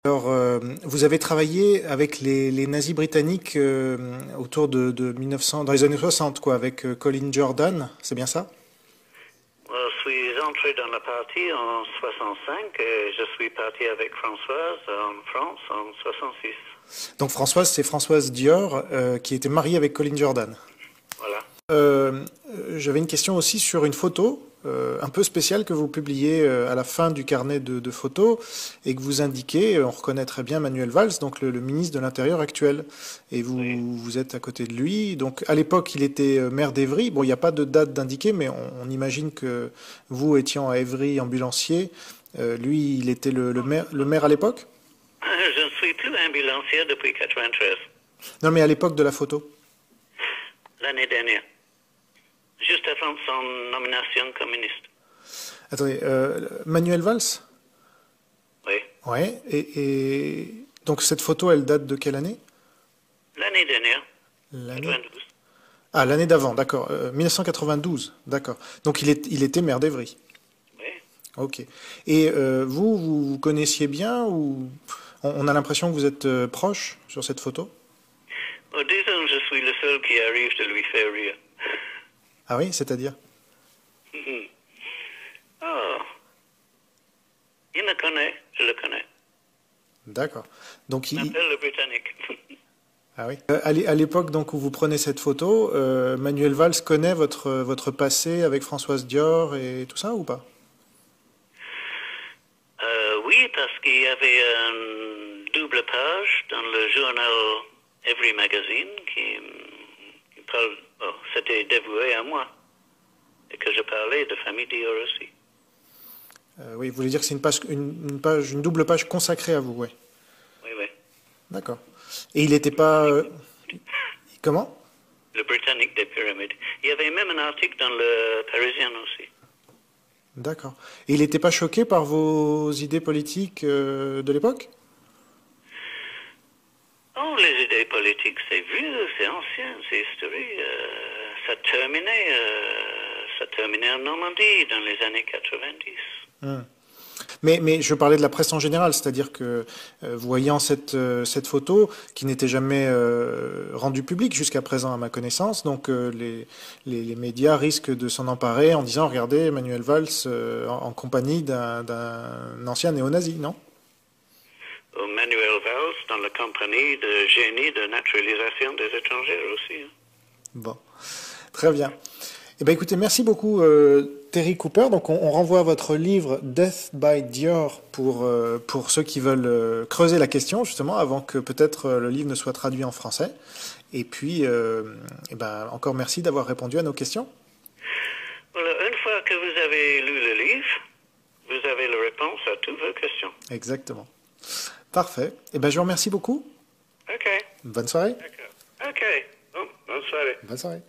Alors, vous avez travaillé avec les nazis britanniques autour de 1900, dans les années 60, quoi, avec Colin Jordan, c'est bien ça? Je suis entré dans la partie en 65 et je suis parti avec Françoise en France en 66. Donc Françoise, c'est Françoise Dior, qui était mariée avec Colin Jordan. Voilà. J'avais une question aussi sur une photo un peu spéciale que vous publiez à la fin du carnet de photos et que vous indiquez, on reconnaît très bien Manuel Valls, donc le ministre de l'Intérieur actuel. Et vous, Oui. vous êtes à côté de lui. Donc à l'époque, il était maire d'Évry. Bon, il n'y a pas de date d'indiquer, mais on imagine que vous étiez à Évry ambulancier. Lui, il était le maire à l'époque? Je ne suis plus ambulancier depuis 93, Non, mais à l'époque de la photo. l'année dernière, juste avant son nomination comme ministre. Attendez, Manuel Valls? Oui. Ouais. Et donc cette photo, elle date de quelle année? L'année dernière, L'année? 92. Ah, l'année d'avant, d'accord. 1992, d'accord. Donc il était maire d'Évry. Oui. Ok. Et vous connaissiez bien ou on a l'impression que vous êtes proche sur cette photo? Disons, je suis le seul qui arrive de lui faire rire. Ah oui, c'est-à-dire? Oh, il me connaît, je le connais. D'accord. Donc Il m'appelle le Britannique. ah oui. À l'époque donc où vous prenez cette photo, Manuel Valls connaît votre passé avec Françoise Dior et tout ça ou pas? Oui, parce qu'il y avait une double page dans le journal Every Magazine qui parle, c'était dévoué à moi et que je parlais de famille Dior aussi. Oui, vous voulez dire que c'est une double page consacrée à vous, ouais. Oui, oui. D'accord. Et il n'était pas... comment? Le Britannique des pyramides. Il y avait même un article dans le Parisien aussi. D'accord. Et il n'était pas choqué par vos idées politiques de l'époque? Oh, les idées politiques, c'est vieux, c'est ancien, c'est historique. Ça terminait en Normandie dans les années 90. Mais je parlais de la presse en général, c'est-à-dire que voyant cette photo qui n'était jamais rendue publique jusqu'à présent à ma connaissance, donc les médias risquent de s'en emparer en disant regardez Emmanuel Valls en compagnie d'un ancien néo-nazi, non? Manuel Valls dans la compagnie de génie de naturalisation des étrangers aussi. Bon, très bien. Eh bien, écoutez, merci beaucoup Terry Cooper. Donc on renvoie à votre livre Death by Dior pour ceux qui veulent creuser la question justement avant que peut-être le livre ne soit traduit en français. Et puis, eh ben, encore merci d'avoir répondu à nos questions. Voilà, une fois que vous avez lu le livre, vous avez la réponse à toutes vos questions. Exactement. Parfait. Eh ben, je vous remercie beaucoup. OK. Bonne soirée. D'accord. OK. Bon, bonne soirée. Bonne soirée.